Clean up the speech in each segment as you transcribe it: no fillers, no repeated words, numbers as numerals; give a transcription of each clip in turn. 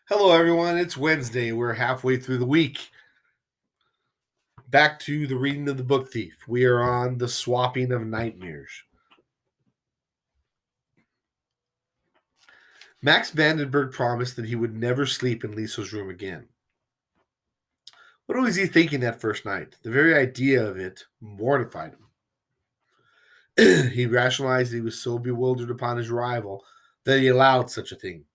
Hello, everyone. It's Wednesday. We're halfway through the week. Back to the reading of the Book Thief. We are on the swapping of nightmares. Max Vandenberg promised that he would never sleep in Liesel's room again. What was he thinking that first night? The very idea of it mortified him. He rationalized that he was so bewildered upon his arrival that he allowed such a thing.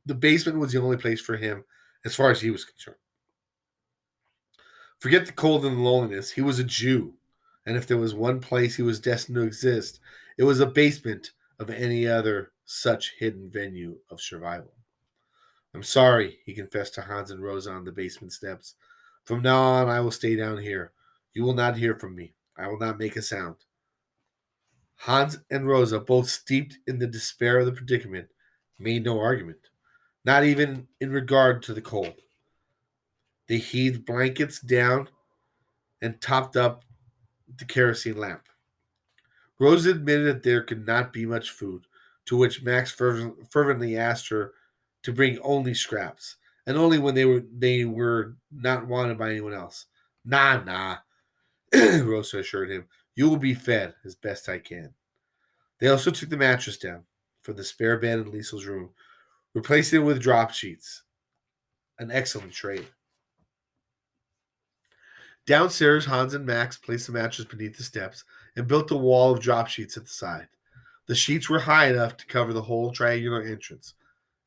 The basement was the only place for him as far as he was concerned. Forget the cold and the loneliness. He was a Jew. And if there was one place he was destined to exist, it was a basement of any other such hidden venue of survival. I'm sorry, he confessed to Hans and Rosa on the basement steps. From now on, I will stay down here. You will not hear from me. I will not make a sound. Hans and Rosa, both steeped in the despair of the predicament, made no argument, not even in regard to the cold. They heaved blankets down and topped up the kerosene lamp. Rosa admitted that there could not be much food, to which Max fervently asked her to bring only scraps, and only when they were not wanted by anyone else. Nah, Rosa assured him. You will be fed as best I can. They also took the mattress down from the spare bed in Liesel's room, replacing it with drop sheets. An excellent trade. Downstairs, Hans and Max placed the mattress beneath the steps and built a wall of drop sheets at the side. The sheets were high enough to cover the whole triangular entrance,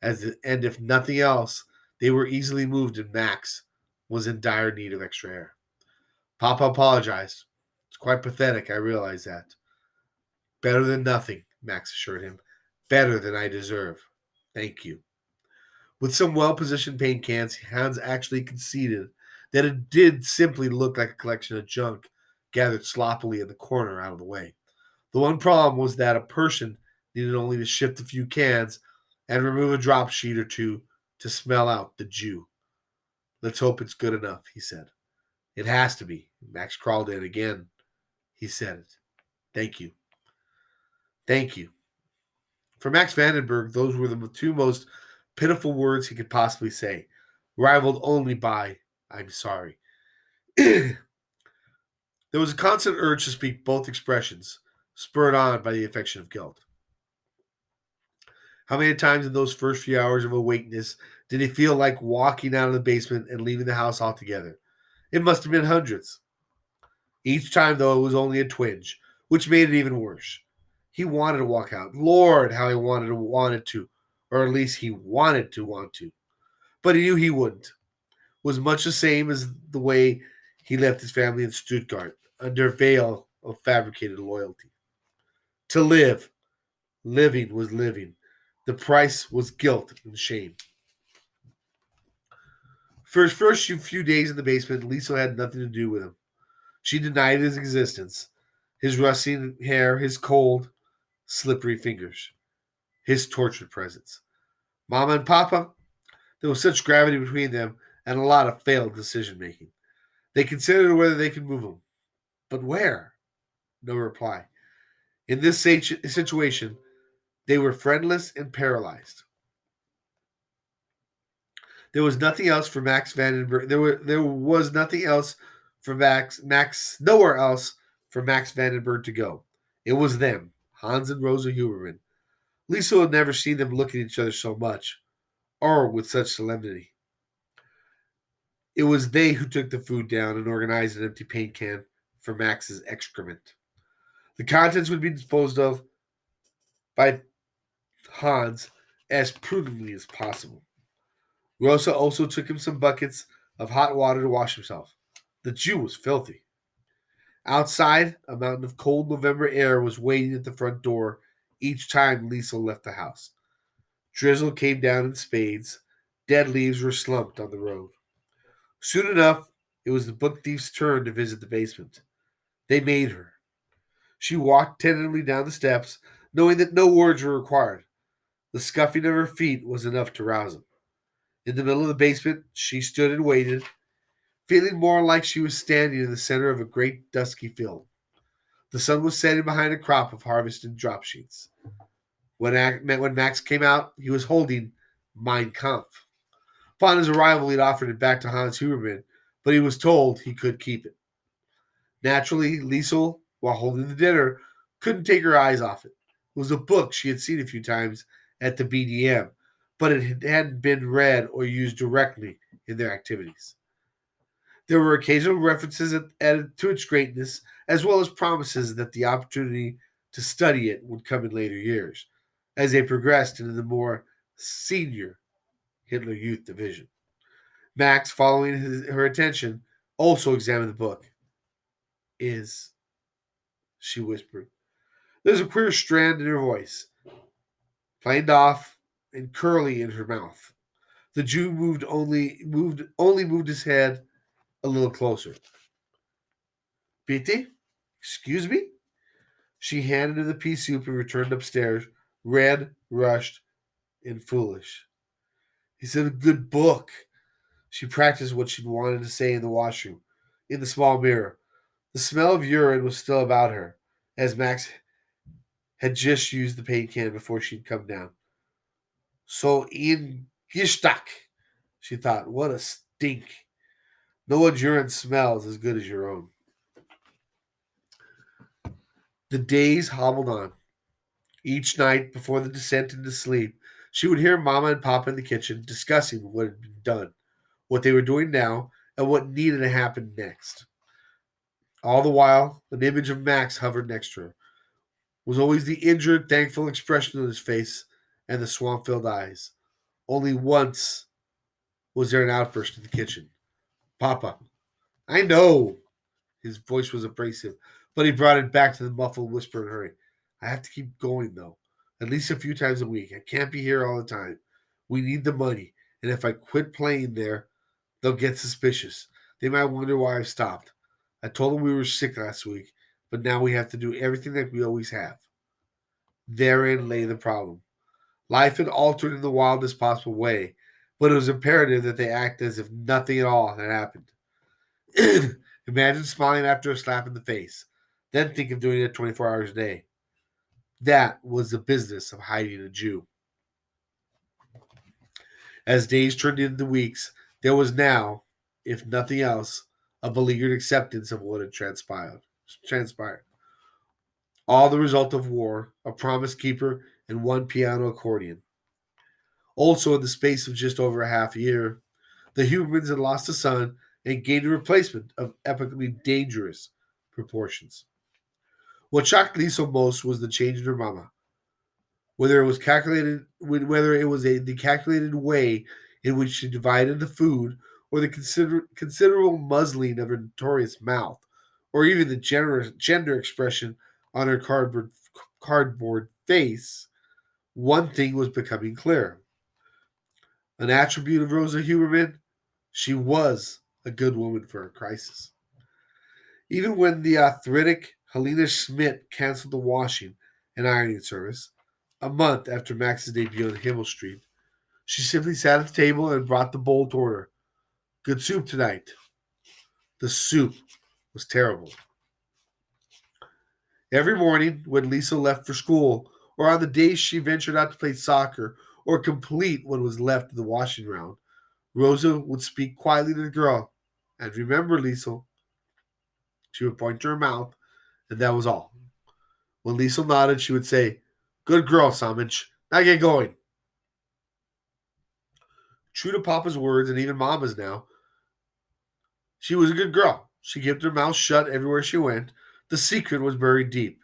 and if nothing else, they were easily moved, and Max was in dire need of extra air. Papa apologized. It's quite pathetic, I realize that. Better than nothing, Max assured him. Better than I deserve. Thank you. With some well positioned paint cans, Hans actually conceded that it did simply look like a collection of junk gathered sloppily in the corner out of the way. The one problem was that a person needed only to shift a few cans and remove a drop sheet or two to smell out the Jew. Let's hope it's good enough, he said. It has to be. Max crawled in again. He said it. Thank you. Thank you. For Max Vandenberg, those were the two most pitiful words he could possibly say, rivaled only by, I'm sorry. There was a constant urge to speak both expressions, spurred on by the affection of guilt. How many times in those first few hours of awakeness did he feel like walking out of the basement and leaving the house altogether? It must have been hundreds. Each time, though, it was only a twinge, which made it even worse. He wanted to walk out. Lord, how he wanted to, or at least he wanted to want to. But he knew he wouldn't. It was much the same as the way he left his family in Stuttgart, under a veil of fabricated loyalty. To live, living was living. The price was guilt and shame. For his first few days in the basement, Lisa had nothing to do with him. She denied his existence, his rusting hair, his cold, slippery fingers, his tortured presence. Mama and Papa, there was such gravity between them and a lot of failed decision making. They considered whether they could move him. But where? No reply. In this situation, they were friendless and paralyzed. There was nothing else for Max Vandenberg. There was nothing else for Max nowhere else for Max Vandenberg to go. It was them, Hans and Rosa Huberman. Lisa had never seen them look at each other so much, or with such solemnity. It was they who took the food down and organized an empty paint can for Max's excrement. The contents would be disposed of by Hans as prudently as possible. Rosa also took him some buckets of hot water to wash himself. The Jew was filthy. Outside, a mountain of cold November air was waiting at the front door each time Lisa left the house. Drizzle came down in spades. Dead leaves were slumped on the road. Soon enough, it was the book thief's turn to visit the basement. They made her. She walked tentatively down the steps, knowing that no words were required. The scuffing of her feet was enough to rouse him. In the middle of the basement, she stood and waited, feeling more like she was standing in the center of a great dusky field. The sun was setting behind a crop of harvested drop sheets. When Max came out, he was holding Mein Kampf. Upon his arrival, he'd offered it back to Hans Huberman, but he was told he could keep it. Naturally, Liesel, while holding the dinner, couldn't take her eyes off it. It was a book she had seen a few times at the BDM, but it hadn't been read or used directly in their activities. There were occasional references added to its greatness, as well as promises that the opportunity to study it would come in later years, as they progressed into the more senior Hitler Youth Division. Max, following her attention, also examined the book. Is, she whispered. There's a queer strand in her voice, planed off and curly in her mouth. The Jew moved his head a little closer. Bitte? Excuse me? She handed him the pea soup and returned upstairs, red, rushed, and foolish. He said a good book. She practiced what she'd wanted to say in the washroom, in the small mirror. The smell of urine was still about her, as Max had just used the paint can before she'd come down. So in Gishtak, she thought, what a stink. No one's urine smells as good as your own. The days hobbled on. Each night before the descent into sleep, she would hear Mama and Papa in the kitchen discussing what had been done, what they were doing now, and what needed to happen next. All the while, an image of Max hovered next to her. It was always the injured, thankful expression on his face and the swamp-filled eyes. Only once was there an outburst in the kitchen. Papa, I know. His voice was abrasive, but he brought it back to the muffled whisper in a hurry. I have to keep going, though, at least a few times a week. I can't be here all the time. We need the money, and if I quit playing there, they'll get suspicious. They might wonder why I've stopped. I told them we were sick last week, but now we have to do everything that we always have. Therein lay the problem. Life had altered in the wildest possible way, but it was imperative that they act as if nothing at all had happened. Imagine smiling after a slap in the face. Then think of doing it 24 hours a day. That was the business of hiding a Jew. As days turned into weeks, there was now, if nothing else, a beleaguered acceptance of what had transpired. All the result of war, a promise keeper, and one piano accordion. Also, in the space of just over a half year, the Hubermans had lost a son and gained a replacement of epically dangerous proportions. What shocked Lisa most was the change in her mama. Whether it was the calculated way in which she divided the food, or the considerable muzzling of her notorious mouth, or even the generous gender expression on her cardboard face, one thing was becoming clear. An attribute of Rosa Huberman, she was a good woman for a crisis. Even when the arthritic Helena Schmidt canceled the washing and ironing service, a month after Max's debut on Himmel Street, she simply sat at the table and brought the bowl toward her. Good soup tonight. The soup was terrible. Every morning, when Lisa left for school, or on the days she ventured out to play soccer or complete what was left of the washing round, Rosa would speak quietly to the girl. And remember, Liesel, she would point to her mouth, and that was all. When Liesel nodded, she would say, Good girl, Samich. Now get going. True to Papa's words, and even Mama's now, she was a good girl. She kept her mouth shut everywhere she went. The secret was buried deep.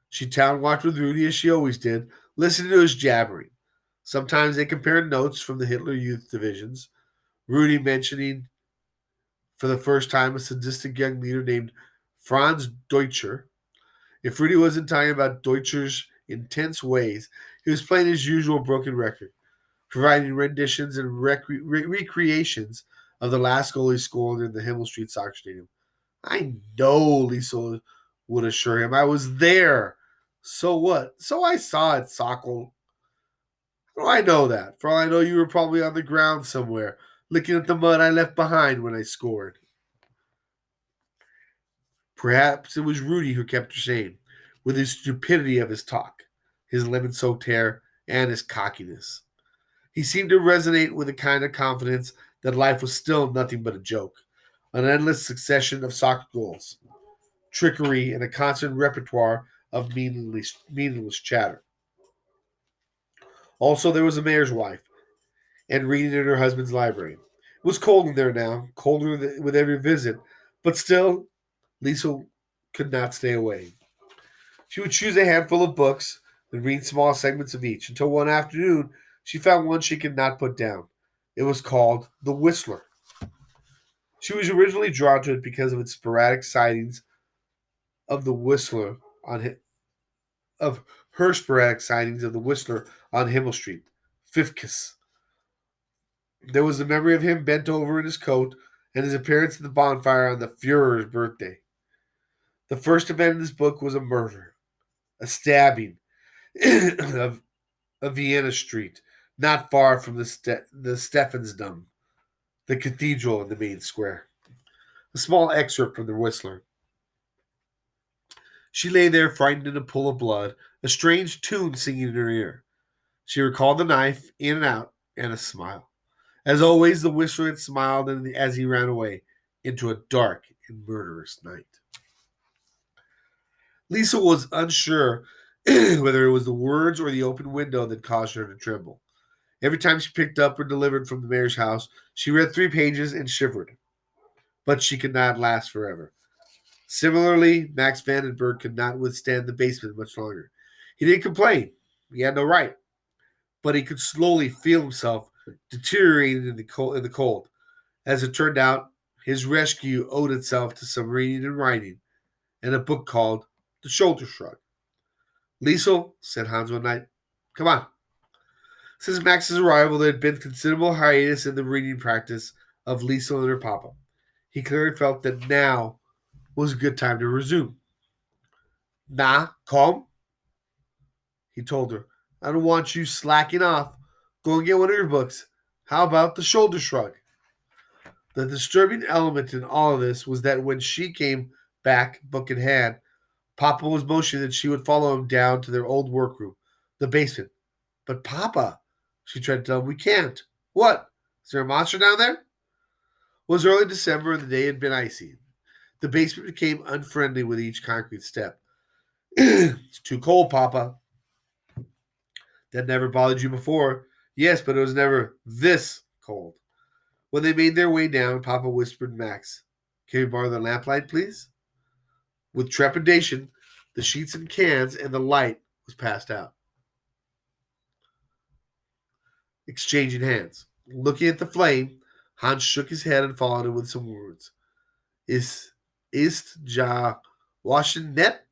She town walked with Rudy as she always did, listening to his jabbering. Sometimes they compared notes from the Hitler Youth divisions, Rudy mentioning for the first time a sadistic young leader named Franz Deutscher. If Rudy wasn't talking about Deutscher's intense ways, he was playing his usual broken record, providing renditions and recreations of the last goal he scored in the Himmel Street Soccer Stadium. I know, Lisa would assure him. I was there. So what? So I saw it, Sokol. How do I know that? For all I know, you were probably on the ground somewhere, licking at the mud I left behind when I scored. Perhaps it was Rudy who kept her sane, with his stupidity of his talk, his lemon-soaked hair, and his cockiness. He seemed to resonate with a kind of confidence that life was still nothing but a joke, an endless succession of soccer goals, trickery, and a constant repertoire of meaningless chatter. Also, there was the mayor's wife, and reading in her husband's library. It was cold in there now, colder with every visit, but still, Lisa could not stay away. She would choose a handful of books and read small segments of each until one afternoon she found one she could not put down. It was called The Whistler. She was originally drawn to it because of its sporadic sightings of the Whistler on of her sporadic sightings of the Whistler on Himmel Street, Fifkes. There was the memory of him bent over in his coat and his appearance at the bonfire on the Fuhrer's birthday. The first event in this book was a murder, a stabbing of a Vienna Street, not far from the Stephansdom, the cathedral in the main square. A small excerpt from the Whistler. She lay there frightened in a pool of blood, a strange tune singing in her ear. She recalled the knife, in and out, and a smile. As always, the Whistler had smiled as he ran away into a dark and murderous night. Lisa was unsure whether it was the words or the open window that caused her to tremble. Every time she picked up or delivered from the mayor's house, she read 3 pages and shivered. But she could not last forever. Similarly, Max Vandenberg could not withstand the basement much longer. He didn't complain. He had no right. But he could slowly feel himself deteriorating in the cold. As it turned out, his rescue owed itself to some reading and writing, and a book called The Shoulder Shrug. Liesel, said Hans one night, come on. Since Max's arrival, there had been considerable hiatus in the reading practice of Liesel and her papa. He clearly felt that now was a good time to resume. Na, komm, he told her. I don't want you slacking off. Go and get one of your books. How about The Shoulder Shrug? The disturbing element in all of this was that when she came back, book in hand, Papa was motioning that she would follow him down to their old workroom, the basement. But Papa, she tried to tell him, we can't. What? Is there a monster down there? It was early December and the day had been icy. The basement became unfriendly with each concrete step. It's too cold, Papa. That never bothered you before. Yes, but it was never this cold. When they made their way down, Papa whispered to Max, can we borrow the lamplight, please? With trepidation, the sheets and cans and the light was passed out. Exchanging hands. Looking at the flame, Hans shook his head and followed him with some words. Ist ja washing net?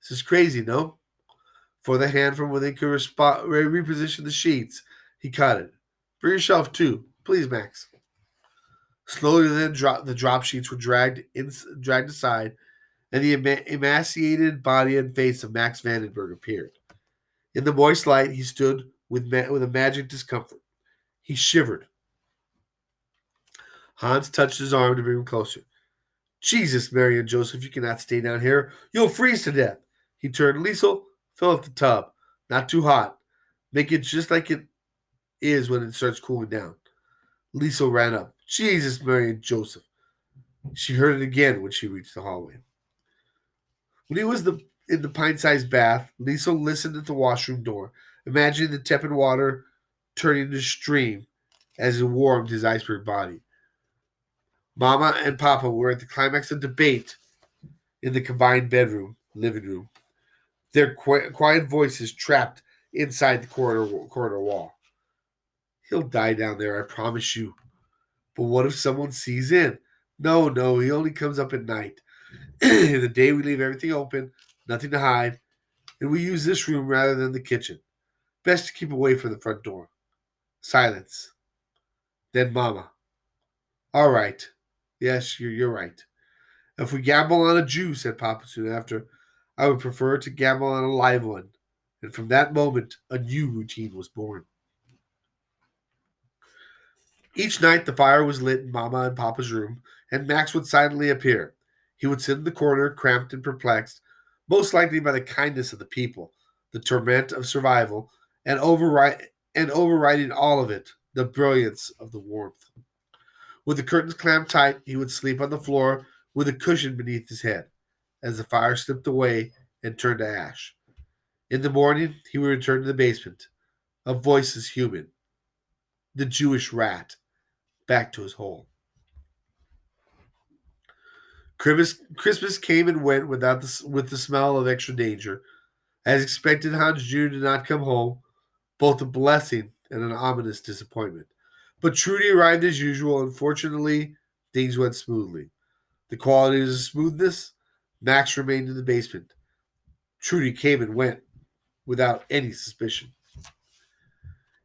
This is crazy, no? For the hand from within could reposition the sheets. He cut it. Bring yourself too, please, Max. Slowly, then, the drop sheets were dragged aside, and the emaciated body and face of Max Vandenberg appeared. In the moist light, he stood with a magic discomfort. He shivered. Hans touched his arm to bring him closer. Jesus, Mary and Joseph, you cannot stay down here. You'll freeze to death. He turned. Liesel, fill up the tub. Not too hot. Make it just like it is when it starts cooling down. Liesel ran up. Jesus, Mary and Joseph. She heard it again when she reached the hallway. When he was in the pint-sized bath, Liesel listened at the washroom door, imagining the tepid water turning to stream as it warmed his iceberg body. Mama and Papa were at the climax of debate in the combined living room, their quiet voices trapped inside the corridor wall. He'll die down there, I promise you. But what if someone sees in? No, he only comes up at night. In the day, we leave everything open, nothing to hide, and we use this room rather than the kitchen. Best to keep away from the front door. Silence. Then Mama. All right. Yes, you're right. If we gamble on a Jew, said Papa soon after, I would prefer to gamble on a live one. And from that moment, a new routine was born. Each night, the fire was lit in Mama and Papa's room, and Max would silently appear. He would sit in the corner, cramped and perplexed, most likely by the kindness of the people, the torment of survival, and and overriding all of it, the brilliance of the warmth. With the curtains clamped tight, he would sleep on the floor with a cushion beneath his head as the fire slipped away and turned to ash. In the morning, he would return to the basement, a voiceless human, the Jewish rat, back to his hole. Christmas came and went with the smell of extra danger. As expected, Hans Jr. did not come home, both a blessing and an ominous disappointment. But Trudy arrived as usual, and fortunately, things went smoothly. The qualities of smoothness, Max remained in the basement. Trudy came and went without any suspicion.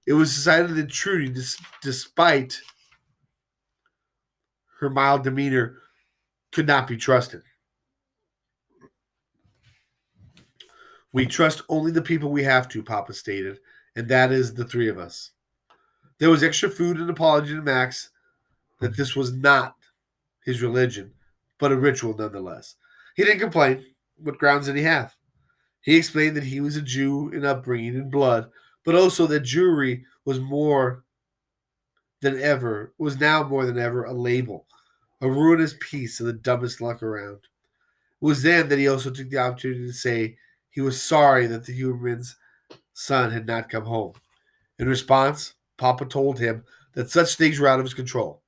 It was decided that Trudy, despite her mild demeanor, could not be trusted. We trust only the people we have to, Papa stated, and that is the three of us. There was extra food and apology to Max that this was not his religion, but a ritual nonetheless. He didn't complain. What grounds did he have? He explained that he was a Jew in upbringing and blood, but also that Jewry was now more than ever a label, a ruinous piece of the dumbest luck around. It was then that he also took the opportunity to say he was sorry that the Huberman's son had not come home. In response, Papa told him that such things were out of his control.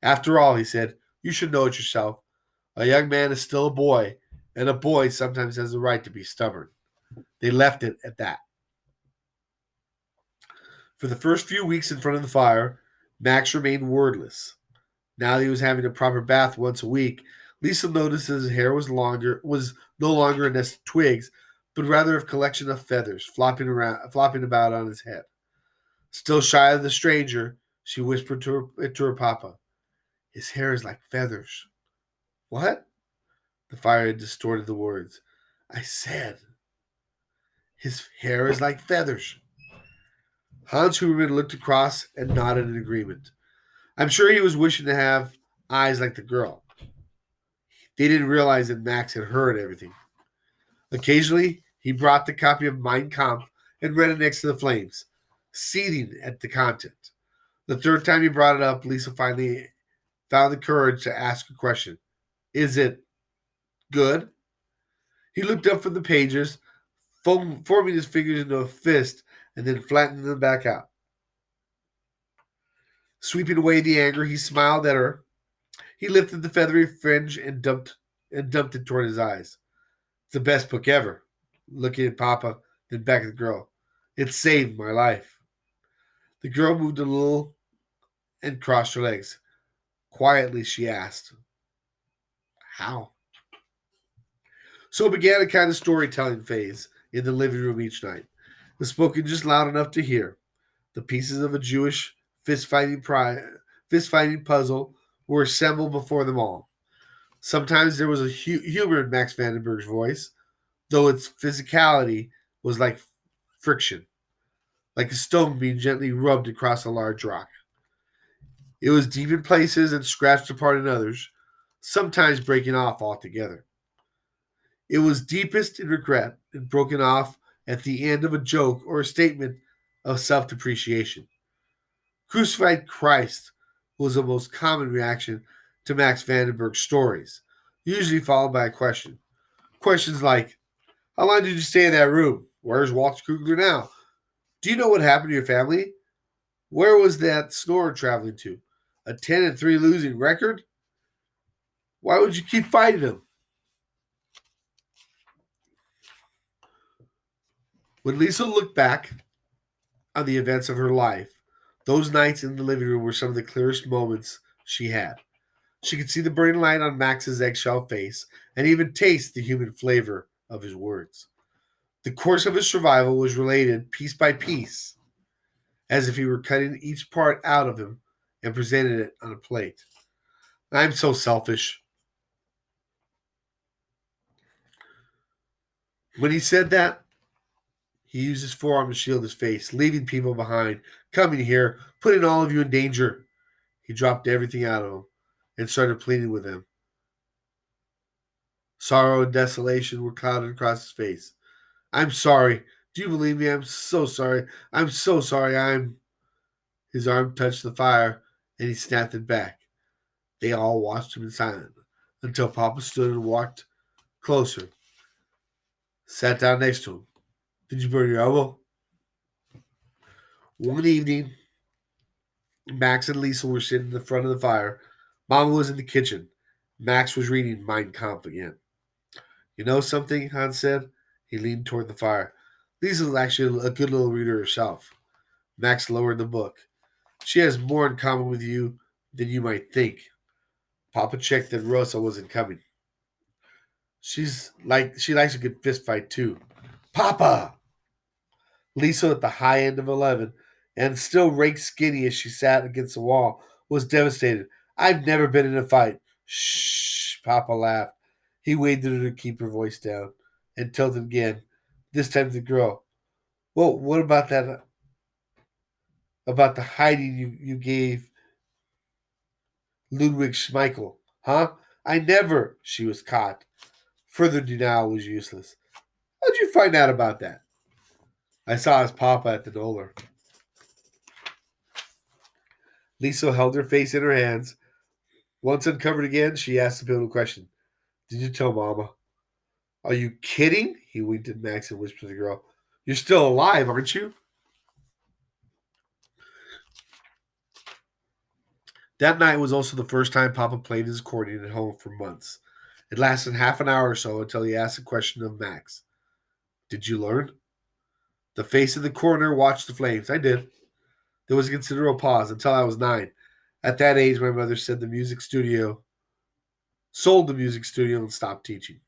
After all, he said, you should know it yourself. A young man is still a boy, and a boy sometimes has the right to be stubborn. They left it at that. For the first few weeks in front of the fire, Max remained wordless. Now that he was having a proper bath once a week, Lisa noticed that his hair was no longer a nest of twigs, but rather a collection of feathers flopping about on his head. Still shy of the stranger, she whispered to her papa, "His hair is like feathers." What? The fire had distorted the words. I said, his hair is like feathers. Hans Huberman looked across and nodded in agreement. I'm sure he was wishing to have eyes like the girl. They didn't realize that Max had heard everything. Occasionally, he brought the copy of Mein Kampf and read it next to the flames, seething at the content. The third time he brought it up, Lisa finally found the courage to ask a question. Is it good? He looked up from the pages, forming his fingers into a fist and then flattening them back out. Sweeping away the anger, he smiled at her. He lifted the feathery fringe and dumped it toward his eyes. It's the best book ever. Looking at Papa, then back at the girl. It saved my life. The girl moved a little and crossed her legs. Quietly, she asked, how? So began a kind of storytelling phase in the living room each night. It was spoken just loud enough to hear. The pieces of a Jewish fist-fighting puzzle were assembled before them all. Sometimes there was a humor in Max Vandenberg's voice, though its physicality was like friction, like a stone being gently rubbed across a large rock. It was deep in places and scratched apart in others, sometimes breaking off altogether. It was deepest in regret and broken off at the end of a joke or a statement of self depreciation. Crucified Christ was the most common reaction to Max Vandenberg's stories, usually followed by a question. Questions like, how long did you stay in that room? Where's Walter Kugler now? Do you know what happened to your family? Where was that snorer traveling to? A 10-3 losing record? Why would you keep fighting him? When Lisa looked back on the events of her life, those nights in the living room were some of the clearest moments she had. She could see the burning light on Max's eggshell face and even taste the human flavor of his words. The course of his survival was related piece by piece, as if he were cutting each part out of him and presenting it on a plate. I'm so selfish. When he said that, he used his forearm to shield his face, leaving people behind, coming here, putting all of you in danger. He dropped everything out of him and started pleading with them. Sorrow and desolation were clouded across his face. I'm sorry. Do you believe me? I'm so sorry. I'm so sorry. I'm. His arm touched the fire, and he snapped it back. They all watched him in silence until Papa stood and walked closer, sat down next to him. Did you burn your elbow? One evening, Max and Lisa were sitting in the front of the fire. Mama was in the kitchen. Max was reading Mein Kampf again. You know something? Hans said. He leaned toward the fire. Lisa's actually a good little reader herself. Max lowered the book. She has more in common with you than you might think. Papa checked that Rosa wasn't coming. She likes a good fist fight too. Papa! Lisa at the high end of 11 and still raked skinny as she sat against the wall was devastated. I've never been in a fight. Shh, Papa laughed. He waited her to keep her voice down and tilted again, this time to the girl. Well, what about that? About the hiding you gave Ludwig Schmeichel, huh? I never. She was caught. Further denial was useless. How'd you find out about that? I saw his papa at the Doller. Lisa held her face in her hands. Once uncovered again, she asked the pivotal question. Did you tell Mama? Are you kidding? He winked at Max and whispered to the girl. You're still alive, aren't you? That night was also the first time Papa played his accordion at home for months. It lasted half an hour or so until he asked a question of Max. Did you learn? The face in the corner watched the flames. I did. There was a considerable pause until I was 9. At that age, my mother said sold the music studio, and stopped teaching.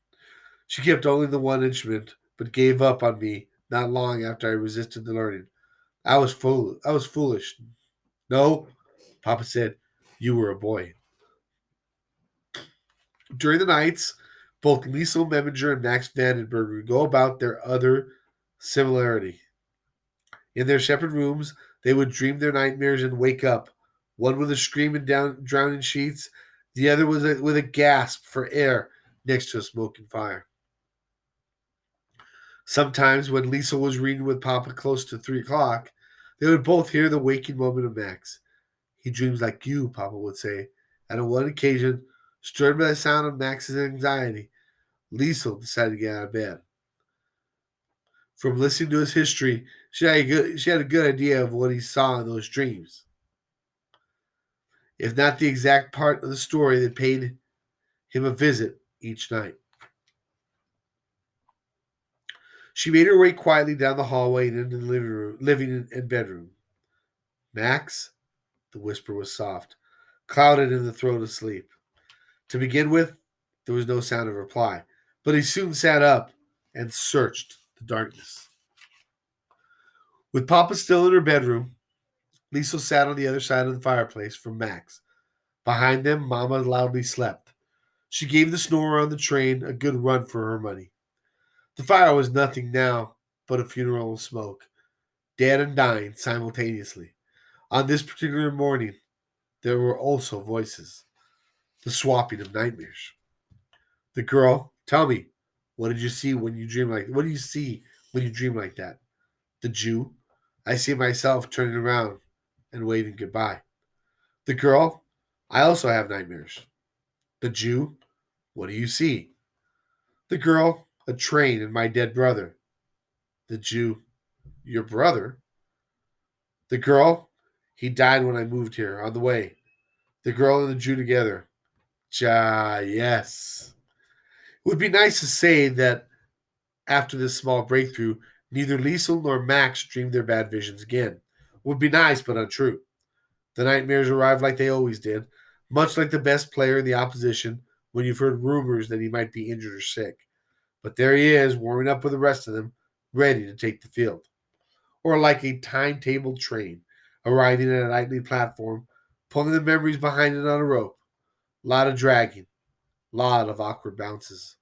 She kept only the one instrument, but gave up on me not long after I resisted the learning. I was foolish. No, Papa said, you were a boy. During the nights, both Liesel Meminger and Max Vandenberg would go about their other similarity. In their separate rooms, they would dream their nightmares and wake up, one with a scream and drowning sheets, the other with a gasp for air next to a smoking fire. Sometimes, when Lisa was reading with Papa close to 3 o'clock, they would both hear the waking moment of Max. He dreams like you, Papa would say. And on one occasion, stirred by the sound of Max's anxiety, Lisa decided to get out of bed. From listening to his history, she had a good idea of what he saw in those dreams, if not the exact part of the story that paid him a visit each night. She made her way quietly down the hallway and into the living and bedroom. Max, the whisper was soft, clouded in the throat of sleep. To begin with, there was no sound of reply, but he soon sat up and searched the darkness. With Papa still in her bedroom, Liesel sat on the other side of the fireplace from Max. Behind them, Mama loudly slept. She gave the snorer on the train a good run for her money. The fire was nothing now but a funeral of smoke, dead and dying simultaneously. On this particular morning, there were also voices, the swapping of nightmares. The girl, tell me, what did you see when you dream like? What do you see when you dream like that? The Jew, I see myself turning around and waving goodbye. The girl, I also have nightmares. The Jew, what do you see? The girl, a train and my dead brother. The Jew, your brother? The girl, he died when I moved here on the way. The girl and the Jew together. Ja, yes. It would be nice to say that after this small breakthrough, neither Liesel nor Max dreamed their bad visions again. It would be nice, but untrue. The nightmares arrived like they always did, much like the best player in the opposition when you've heard rumors that he might be injured or sick. But there he is, warming up with the rest of them, ready to take the field. Or like a timetable train, arriving at a nightly platform, pulling the memories behind it on a rope. Lot of dragging, lot of awkward bounces.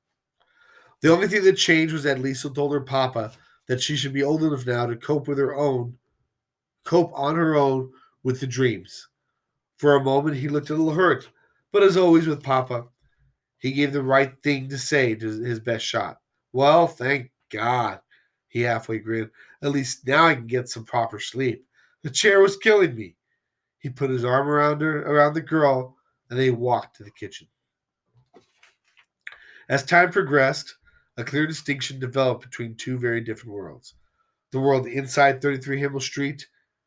The only thing that changed was that Lisa told her papa that she should be old enough now to cope on her own with the dreams. For a moment he looked a little hurt, but as always with papa, he gave the right thing to say to his best shot. Well, thank God, He halfway grinned. At least now I can get some proper sleep. The chair was killing me. He put his arm around the girl, and they walked to the kitchen. As time progressed, a clear distinction developed between two very different worlds. The world inside 33 Himmel Street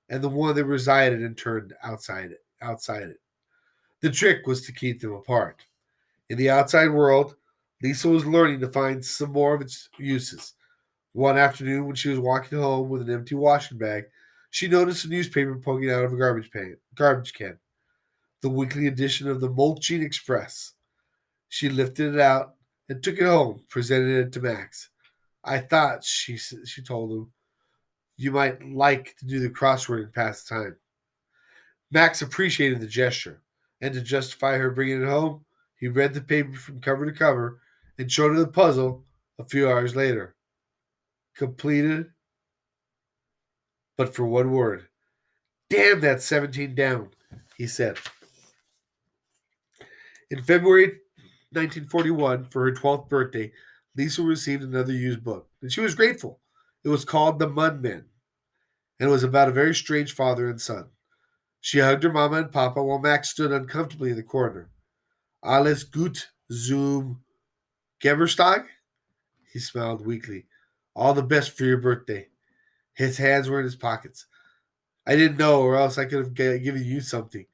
and the one they resided and turned outside it. The trick was to keep them apart. In the outside world, Lisa was learning to find some more of its uses. One afternoon, when she was walking home with an empty washing bag, she noticed a newspaper poking out of a garbage can, the weekly edition of the Mulching Express. She lifted it out and took it home, presented it to Max. I thought, she told him, you might like to do the crossword and pass the time. Max appreciated the gesture, and to justify her bringing it home, he read the paper from cover to cover and showed her the puzzle a few hours later. Completed, but for one word. Damn, that's 17 down, he said. In February 1941, for her 12th birthday, Lisa received another used book, and she was grateful. It was called The Mudmen, and it was about a very strange father and son. She hugged her mama and papa while Max stood uncomfortably in the corner. Alles gut zum Geburtstag? He smiled weakly. All the best for your birthday. His hands were in his pockets. I didn't know, or else I could have given you something.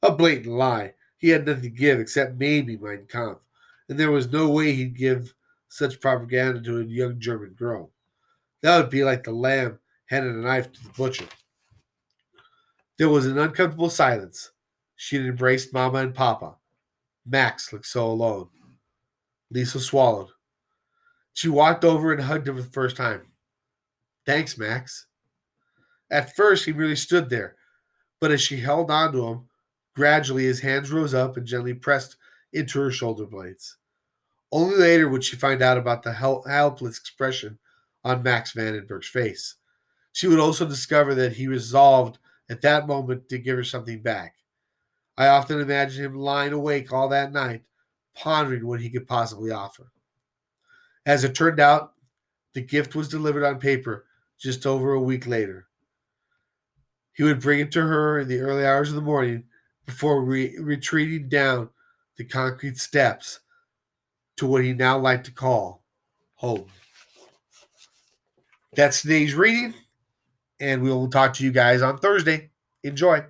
A blatant lie. He had nothing to give except maybe Mein Kampf, and there was no way he'd give such propaganda to a young German girl. That would be like the lamb handing a knife to the butcher. There was an uncomfortable silence. She had embraced Mama and Papa. Max looked so alone. Lisa swallowed. She walked over and hugged him for the first time. Thanks, Max. At first, he merely stood there, but as she held on to him, gradually his hands rose up and gently pressed into her shoulder blades. Only later would she find out about the helpless expression on Max Vandenberg's face. She would also discover that he resolved at that moment to give her something back. I often imagine him lying awake all that night, pondering what he could possibly offer. As it turned out, the gift was delivered on paper just over a week later. He would bring it to her in the early hours of the morning before retreating down the concrete steps to what he now liked to call home. That's today's reading, and we will talk to you guys on Thursday. Enjoy.